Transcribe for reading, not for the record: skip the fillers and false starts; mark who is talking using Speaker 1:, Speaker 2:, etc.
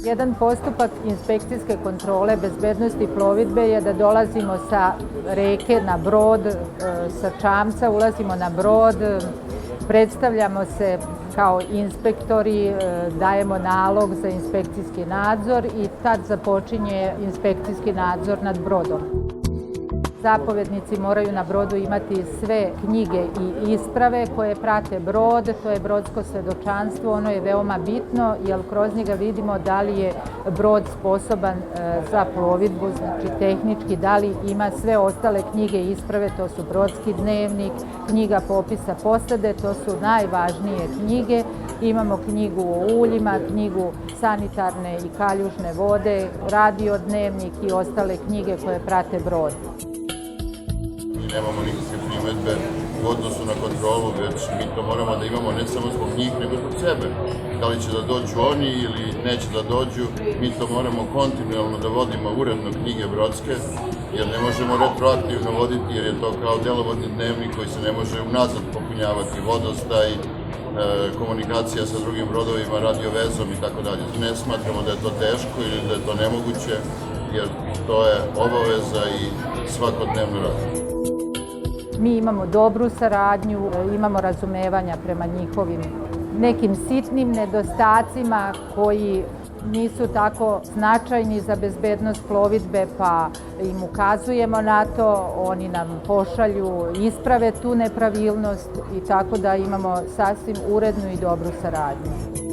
Speaker 1: Jedan postupak inspekcijske kontrole bezbednosti plovidbe je da dolazimo sa reke na brod, sa čamca ulazimo na brod, predstavljamo se kao inspektori, dajemo nalog za inspekcijski nadzor i tad započinje inspekcijski nadzor nad brodom. Zapovednici moraju na brodu imati sve knjige i isprave koje prate brod, to je brodsko svedočanstvo, ono je veoma bitno jer kroz njega vidimo da li je brod sposoban za plovidbu, znači tehnički, da li ima sve ostale knjige i isprave, to su brodski dnevnik, knjiga popisa posade, to su najvažnije knjige. Imamo knjigu o uljima, knjigu sanitarne i kaljužne vode, radio dnevnik i ostale knjige koje prate brod.
Speaker 2: Nemamo nikakve primedbe u odnosu na kontrolu, već mi to moramo da imamo ne samo zbog njih, nego zbog sebe. Da li će da dođu oni ili neće da dođu, mi to moramo kontinualno da vodimo uredno knjige brodske, jer ne možemo retroaktivno voditi, jer je to kao delovodni dnevnik koji se ne može unazad popunjavati, vodostaj, komunikacija sa drugim brodovima, radiovezom i tako dalje. Ne smatramo da je to teško ili da je to nemoguće, jer to je obaveza i svakodnevno radimo.
Speaker 1: Mi imamo dobru saradnju, imamo razumevanja prema njihovim nekim sitnim nedostacima koji nisu tako značajni za bezbednost plovidbe, pa im ukazujemo na to, oni nam pošalju, isprave tu nepravilnost i tako da imamo sasvim urednu i dobru saradnju.